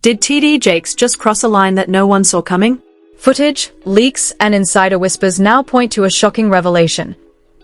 Did TD Jakes just cross a line that no one saw coming? Footage, leaks, and insider whispers now point to a shocking revelation.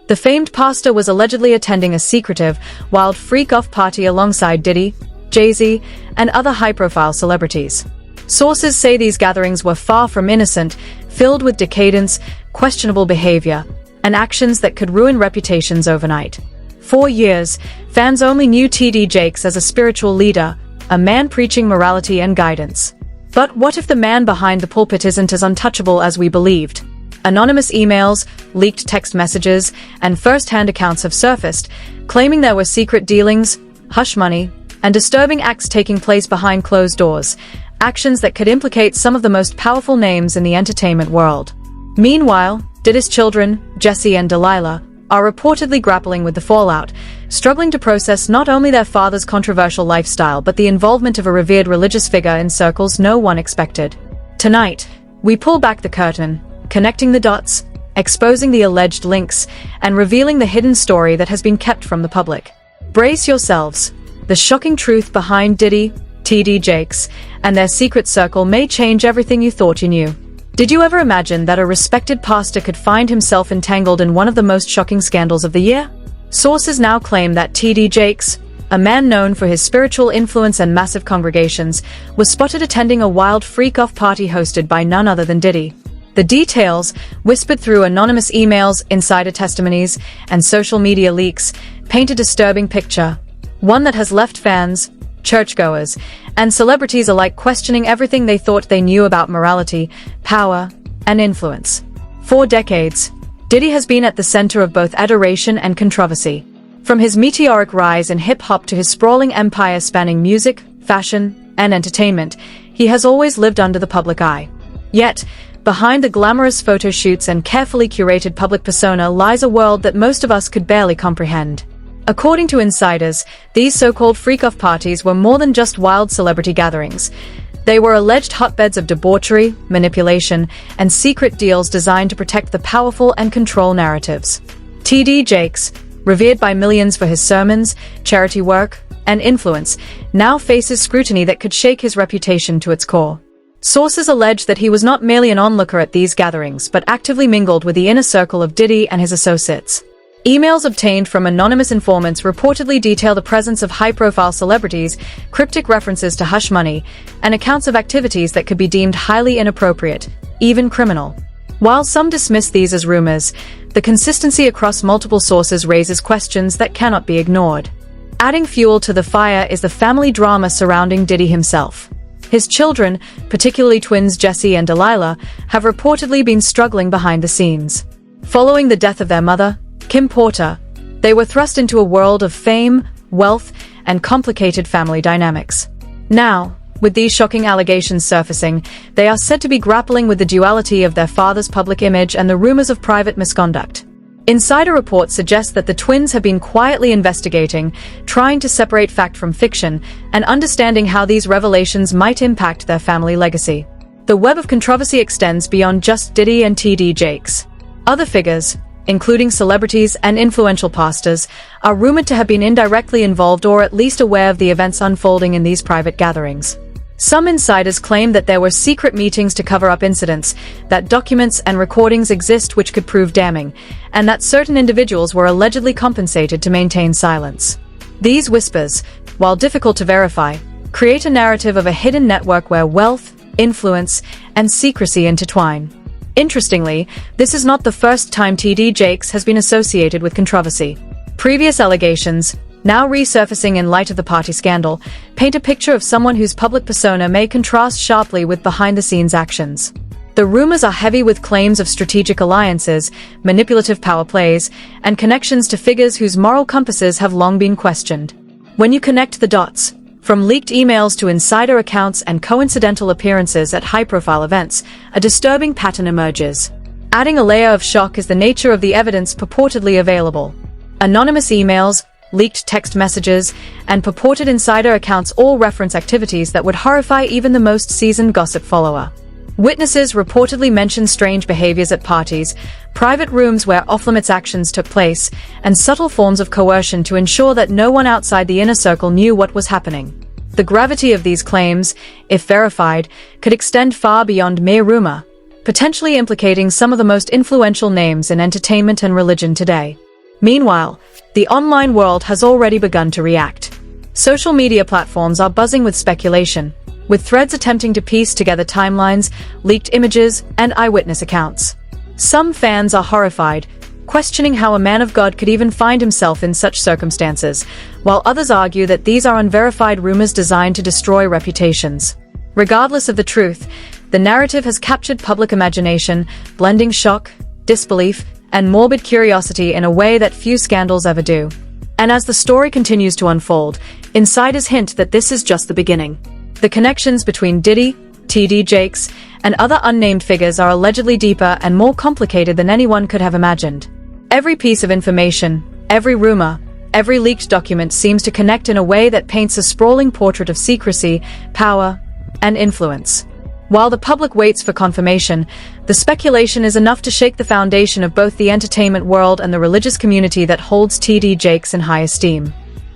The famed pastor was allegedly attending a secretive, wild freak-off party alongside Diddy, Jay-Z, and other high-profile celebrities. Sources say these gatherings were far from innocent, filled with decadence, questionable behavior, and actions that could ruin reputations overnight. For years, fans only knew TD Jakes as a spiritual leader, a man preaching morality and guidance. But what if the man behind the pulpit isn't as untouchable as we believed? Anonymous emails, leaked text messages, and first-hand accounts have surfaced, claiming there were secret dealings, hush money, and disturbing acts taking place behind closed doors, actions that could implicate some of the most powerful names in the entertainment world. Meanwhile, Diddy's children, Jesse and Delilah, are reportedly grappling with the fallout, struggling to process not only their father's controversial lifestyle but the involvement of a revered religious figure in circles no one expected. Tonight, we pull back the curtain, connecting the dots, exposing the alleged links, and revealing the hidden story that has been kept from the public. Brace yourselves. The shocking truth behind Diddy, TD Jakes, and their secret circle may change everything you thought you knew. Did you ever imagine that a respected pastor could find himself entangled in one of the most shocking scandals of the year? Sources now claim that TD Jakes, a man known for his spiritual influence and massive congregations, was spotted attending a wild freak-off party hosted by none other than Diddy. The details, whispered through anonymous emails, insider testimonies, and social media leaks, paint a disturbing picture, one that has left fans, churchgoers, and celebrities alike questioning everything they thought they knew about morality, power, and influence. For decades, Diddy has been at the center of both adoration and controversy. From his meteoric rise in hip-hop to his sprawling empire spanning music, fashion, and entertainment, he has always lived under the public eye. Yet, behind the glamorous photo shoots and carefully curated public persona lies a world that most of us could barely comprehend. According to insiders, these so-called freak-off parties were more than just wild celebrity gatherings. They were alleged hotbeds of debauchery, manipulation, and secret deals designed to protect the powerful and control narratives. TD Jakes, revered by millions for his sermons, charity work, and influence, now faces scrutiny that could shake his reputation to its core. Sources allege that he was not merely an onlooker at these gatherings but actively mingled with the inner circle of Diddy and his associates. Emails obtained from anonymous informants reportedly detail the presence of high-profile celebrities, cryptic references to hush money, and accounts of activities that could be deemed highly inappropriate, even criminal. While some dismiss these as rumors, the consistency across multiple sources raises questions that cannot be ignored. Adding fuel to the fire is the family drama surrounding Diddy himself. His children, particularly twins Jesse and Delilah, have reportedly been struggling behind the scenes. Following the death of their mother, Kim Porter, they were thrust into a world of fame, wealth, and complicated family dynamics. Now, with these shocking allegations surfacing, they are said to be grappling with the duality of their father's public image and the rumors of private misconduct. Insider reports suggest that the twins have been quietly investigating, trying to separate fact from fiction, and understanding how these revelations might impact their family legacy. The web of controversy extends beyond just Diddy and TD Jakes. Other figures, including celebrities and influential pastors, are rumored to have been indirectly involved or at least aware of the events unfolding in these private gatherings. Some insiders claim that there were secret meetings to cover up incidents, that documents and recordings exist which could prove damning, and that certain individuals were allegedly compensated to maintain silence. These whispers, while difficult to verify, create a narrative of a hidden network where wealth, influence, and secrecy intertwine. Interestingly, this is not the first time TD Jakes has been associated with controversy. Previous allegations, now resurfacing in light of the party scandal, paint a picture of someone whose public persona may contrast sharply with behind-the-scenes actions. The rumors are heavy with claims of strategic alliances, manipulative power plays, and connections to figures whose moral compasses have long been questioned. When you connect the dots, from leaked emails to insider accounts and coincidental appearances at high-profile events, a disturbing pattern emerges. Adding a layer of shock is the nature of the evidence purportedly available. Anonymous emails, leaked text messages, and purported insider accounts all reference activities that would horrify even the most seasoned gossip follower. Witnesses reportedly mention strange behaviors at parties, private rooms where off-limits actions took place, and subtle forms of coercion to ensure that no one outside the inner circle knew what was happening. The gravity of these claims, if verified, could extend far beyond mere rumor, potentially implicating some of the most influential names in entertainment and religion today. Meanwhile, the online world has already begun to react. Social media platforms are buzzing with speculation, with threads attempting to piece together timelines, leaked images, and eyewitness accounts. Some fans are horrified, questioning how a man of God could even find himself in such circumstances, while others argue that these are unverified rumors designed to destroy reputations. Regardless of the truth, the narrative has captured public imagination, blending shock, disbelief, and morbid curiosity in a way that few scandals ever do. And as the story continues to unfold, insiders hint that this is just the beginning. The connections between Diddy, TD Jakes, and other unnamed figures are allegedly deeper and more complicated than anyone could have imagined. Every piece of information, every rumor, every leaked document seems to connect in a way that paints a sprawling portrait of secrecy, power, and influence. While the public waits for confirmation, the speculation is enough to shake the foundation of both the entertainment world and the religious community that holds TD Jakes in high esteem.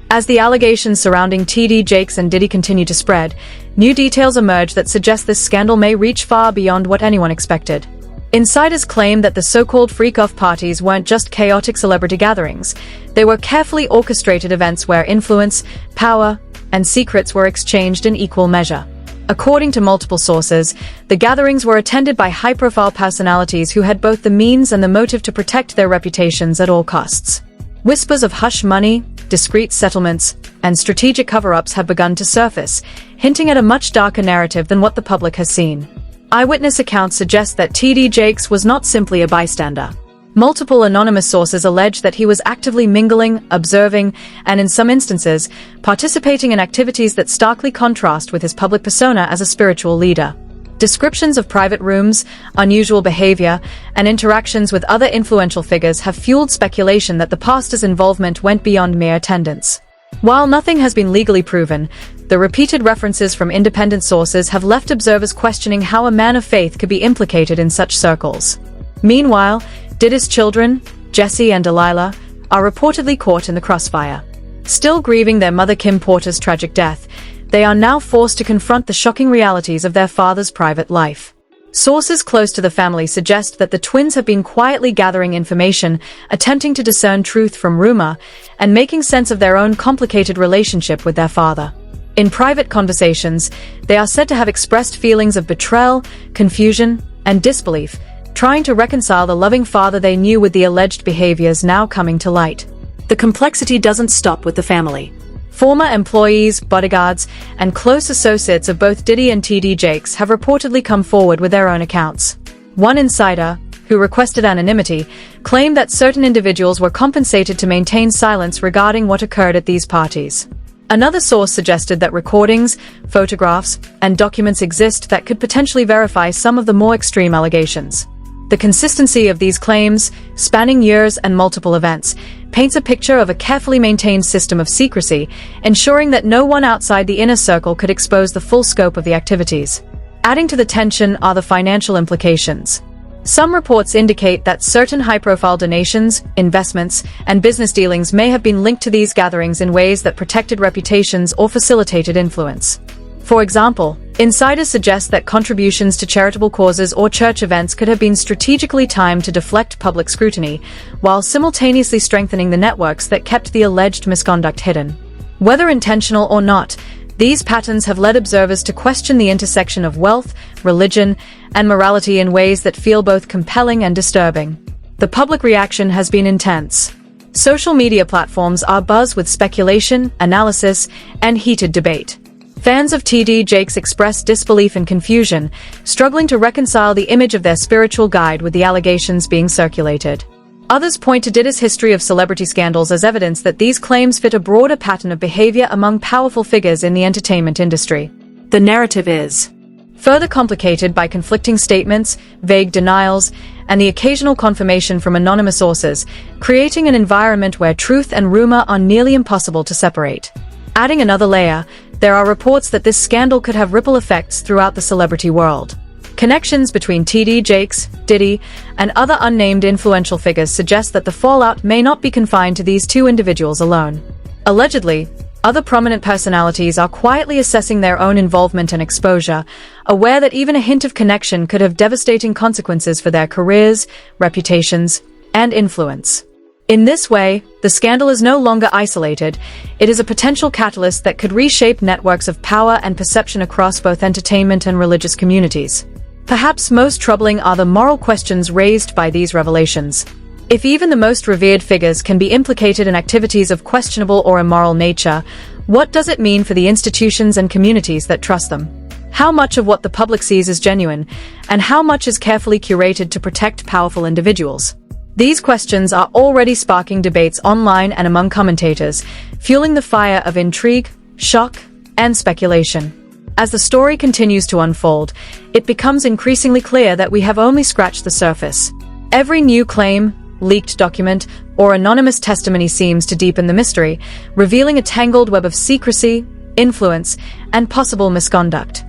As the allegations surrounding TD Jakes and Diddy continue to spread, new details emerge that suggest this scandal may reach far beyond what anyone expected. Insiders claim that the so-called freak-off parties weren't just chaotic celebrity gatherings. They were carefully orchestrated events where influence, power, and secrets were exchanged in equal measure. According to multiple sources, the gatherings were attended by high-profile personalities who had both the means and the motive to protect their reputations at all costs. Whispers of hush money, discreet settlements, and strategic cover-ups have begun to surface, hinting at a much darker narrative than what the public has seen. Eyewitness accounts suggest that TD Jakes was not simply a bystander. Multiple anonymous sources allege that he was actively mingling, observing, and in some instances, participating in activities that starkly contrast with his public persona as a spiritual leader. Descriptions of private rooms, unusual behavior, and interactions with other influential figures have fueled speculation that the pastor's involvement went beyond mere attendance. While nothing has been legally proven, the repeated references from independent sources have left observers questioning how a man of faith could be implicated in such circles. Meanwhile, Diddy's children, Jesse and Delilah, are reportedly caught in the crossfire. Still grieving their mother Kim Porter's tragic death, they are now forced to confront the shocking realities of their father's private life. Sources close to the family suggest that the twins have been quietly gathering information, attempting to discern truth from rumor, and making sense of their own complicated relationship with their father. In private conversations, they are said to have expressed feelings of betrayal, confusion, and disbelief, trying to reconcile the loving father they knew with the alleged behaviors now coming to light. The complexity doesn't stop with the family. Former employees, bodyguards, and close associates of both Diddy and TD Jakes have reportedly come forward with their own accounts. One insider, who requested anonymity, claimed that certain individuals were compensated to maintain silence regarding what occurred at these parties. Another source suggested that recordings, photographs, and documents exist that could potentially verify some of the more extreme allegations. The consistency of these claims, spanning years and multiple events, paints a picture of a carefully maintained system of secrecy, ensuring that no one outside the inner circle could expose the full scope of the activities. Adding to the tension are the financial implications. Some reports indicate that certain high-profile donations, investments, and business dealings may have been linked to these gatherings in ways that protected reputations or facilitated influence. For example, insiders suggest that contributions to charitable causes or church events could have been strategically timed to deflect public scrutiny, while simultaneously strengthening the networks that kept the alleged misconduct hidden. Whether intentional or not, these patterns have led observers to question the intersection of wealth, religion, and morality in ways that feel both compelling and disturbing. The public reaction has been intense. Social media platforms are abuzz with speculation, analysis, and heated debate. Fans of TD Jakes express disbelief and confusion, struggling to reconcile the image of their spiritual guide with the allegations being circulated. Others point to Diddy's history of celebrity scandals as evidence that these claims fit a broader pattern of behavior among powerful figures in the entertainment industry. The narrative is further complicated by conflicting statements, vague denials, and the occasional confirmation from anonymous sources, creating an environment where truth and rumor are nearly impossible to separate. Adding another layer, there are reports that this scandal could have ripple effects throughout the celebrity world. Connections between TD Jakes, Diddy, and other unnamed influential figures suggest that the fallout may not be confined to these two individuals alone. Allegedly, Other prominent personalities are quietly assessing their own involvement and exposure, aware that even a hint of connection could have devastating consequences for their careers, reputations, and influence. In this way, the scandal is no longer isolated. It is a potential catalyst that could reshape networks of power and perception across both entertainment and religious communities. Perhaps most troubling are the moral questions raised by these revelations. If even the most revered figures can be implicated in activities of questionable or immoral nature, what does it mean for the institutions and communities that trust them? How much of what the public sees is genuine, and how much is carefully curated to protect powerful individuals? These questions are already sparking debates online and among commentators, fueling the fire of intrigue, shock, and speculation. As the story continues to unfold, it becomes increasingly clear that we have only scratched the surface. Every new claim, leaked document, or anonymous testimony seems to deepen the mystery, revealing a tangled web of secrecy, influence, and possible misconduct.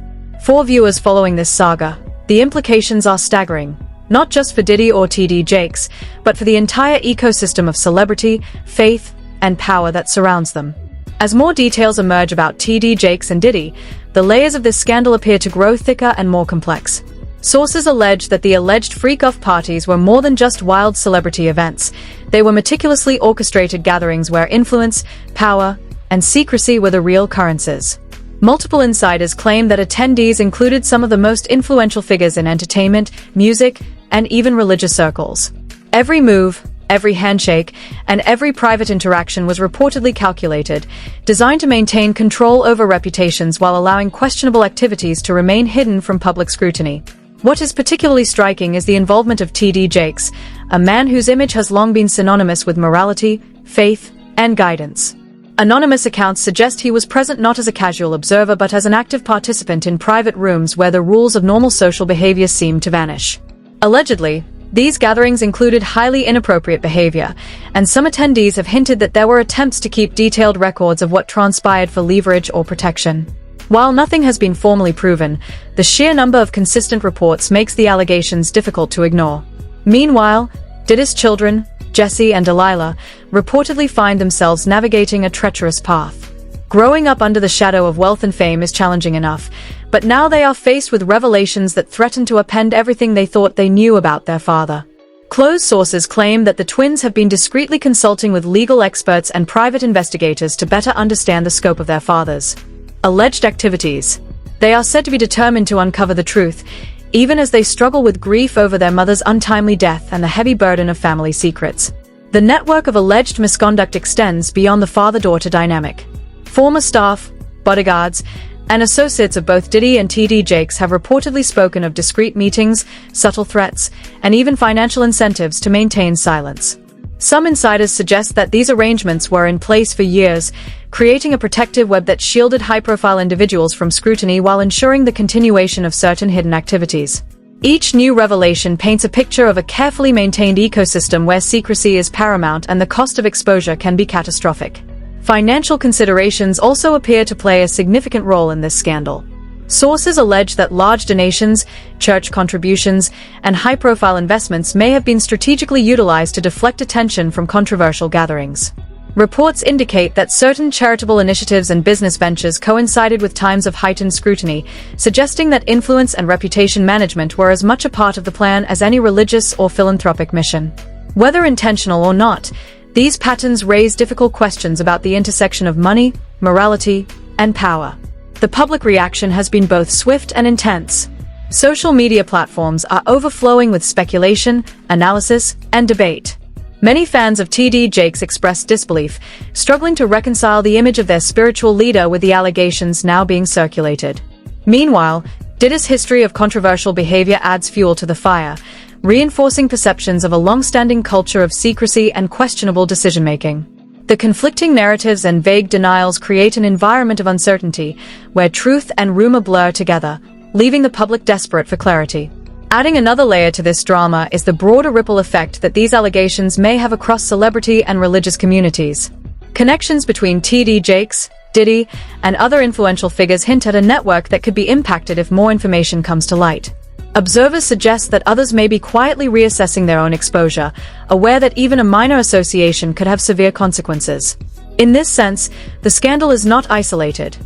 For viewers following this saga, the implications are staggering, not just for Diddy or TD Jakes, but for the entire ecosystem of celebrity, faith, and power that surrounds them. As more details emerge about TD Jakes and Diddy, the layers of this scandal appear to grow thicker and more complex. Sources allege that the alleged freak-off parties were more than just wild celebrity events. They were meticulously orchestrated gatherings where influence, power, and secrecy were the real currencies. Multiple insiders claim that attendees included some of the most influential figures in entertainment, music, and even religious circles. Every move, every handshake, and every private interaction was reportedly calculated, designed to maintain control over reputations while allowing questionable activities to remain hidden from public scrutiny. What is particularly striking is the involvement of TD Jakes, a man whose image has long been synonymous with morality, faith, and guidance. Anonymous accounts suggest he was present not as a casual observer but as an active participant in private rooms where the rules of normal social behavior seemed to vanish. Allegedly, these gatherings included highly inappropriate behavior, and some attendees have hinted that there were attempts to keep detailed records of what transpired for leverage or protection. While nothing has been formally proven, the sheer number of consistent reports makes the allegations difficult to ignore. Meanwhile, Diddy's children, Jesse and Delilah, reportedly find themselves navigating a treacherous path. Growing up under the shadow of wealth and fame is challenging enough, but now they are faced with revelations that threaten to upend everything they thought they knew about their father. Close sources claim that the twins have been discreetly consulting with legal experts and private investigators to better understand the scope of their father's alleged activities. They are said to be determined to uncover the truth, even as they struggle with grief over their mother's untimely death and the heavy burden of family secrets. The network of alleged misconduct extends beyond the father-daughter dynamic. Former staff, bodyguards, and associates of both Diddy and TD Jakes have reportedly spoken of discreet meetings, subtle threats, and even financial incentives to maintain silence. Some insiders suggest that these arrangements were in place for years, creating a protective web that shielded high-profile individuals from scrutiny while ensuring the continuation of certain hidden activities. Each new revelation paints a picture of a carefully maintained ecosystem where secrecy is paramount and the cost of exposure can be catastrophic. Financial considerations also appear to play a significant role in this scandal. Sources allege that large donations, church contributions, and high-profile investments may have been strategically utilized to deflect attention from controversial gatherings. Reports indicate that certain charitable initiatives and business ventures coincided with times of heightened scrutiny, suggesting that influence and reputation management were as much a part of the plan as any religious or philanthropic mission. Whether intentional or not, these patterns raise difficult questions about the intersection of money, morality, and power. The public reaction has been both swift and intense. Social media platforms are overflowing with speculation, analysis, and debate. Many fans of TD Jakes expressed disbelief, struggling to reconcile the image of their spiritual leader with the allegations now being circulated. Meanwhile, Diddy's history of controversial behavior adds fuel to the fire, reinforcing perceptions of a long-standing culture of secrecy and questionable decision-making. The conflicting narratives and vague denials create an environment of uncertainty, where truth and rumor blur together, leaving the public desperate for clarity. Adding another layer to this drama is the broader ripple effect that these allegations may have across celebrity and religious communities. Connections between TD Jakes, Diddy, and other influential figures hint at a network that could be impacted if more information comes to light. Observers suggest that others may be quietly reassessing their own exposure, aware that even a minor association could have severe consequences. In this sense, the scandal is not isolated.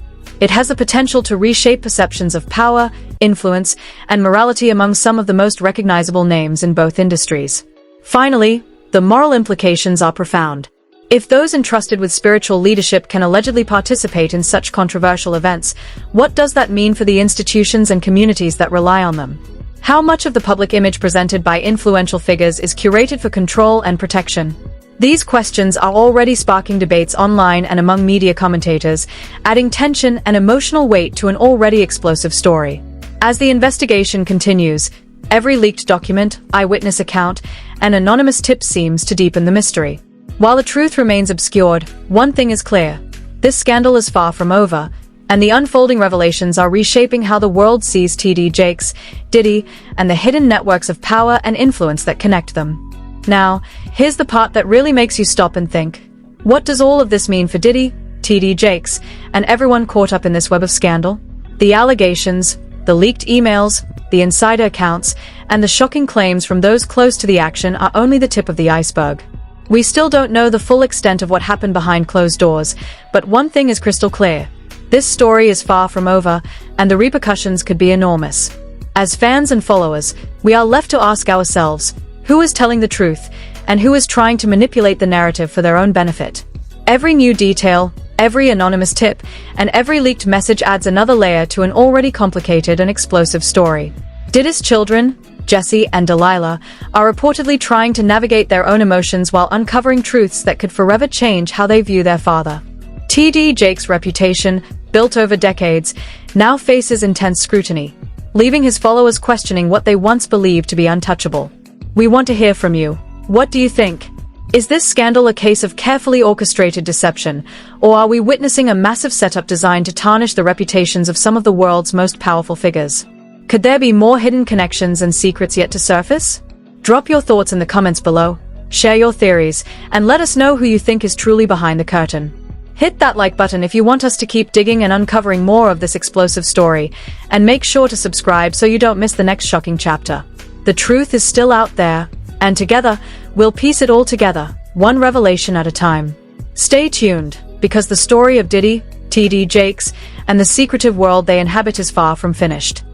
It has the potential to reshape perceptions of power, influence, and morality among some of the most recognizable names in both industries. Finally, the moral implications are profound. If those entrusted with spiritual leadership can allegedly participate in such controversial events, what does that mean for the institutions and communities that rely on them? How much of the public image presented by influential figures is curated for control and protection? These questions are already sparking debates online and among media commentators, adding tension and emotional weight to an already explosive story. As the investigation continues, every leaked document, eyewitness account, and anonymous tip seems to deepen the mystery. While the truth remains obscured, one thing is clear. This scandal is far from over, and the unfolding revelations are reshaping how the world sees T.D. Jakes, Diddy, and the hidden networks of power and influence that connect them. Now, here's the part that really makes you stop and think. What does all of this mean for Diddy, T.D. Jakes, and everyone caught up in this web of scandal? The allegations, the leaked emails, the insider accounts, and the shocking claims from those close to the action are only the tip of the iceberg. We still don't know the full extent of what happened behind closed doors, but one thing is crystal clear. This story is far from over, and the repercussions could be enormous. As fans and followers, we are left to ask ourselves, who is telling the truth, and who is trying to manipulate the narrative for their own benefit? Every new detail, every anonymous tip, and every leaked message adds another layer to an already complicated and explosive story. Diddy's children, Jesse and Delilah, are reportedly trying to navigate their own emotions while uncovering truths that could forever change how they view their father. T.D. Jakes' reputation, built over decades, now faces intense scrutiny, leaving his followers questioning what they once believed to be untouchable. We want to hear from you. What do you think? Is this scandal a case of carefully orchestrated deception, or are we witnessing a massive setup designed to tarnish the reputations of some of the world's most powerful figures? Could there be more hidden connections and secrets yet to surface? Drop your thoughts in the comments below, share your theories, and let us know who you think is truly behind the curtain. Hit that like button if you want us to keep digging and uncovering more of this explosive story, and make sure to subscribe so you don't miss the next shocking chapter. The truth is still out there, and together, we'll piece it all together, one revelation at a time. Stay tuned, because the story of Diddy, T.D. Jakes, and the secretive world they inhabit is far from finished.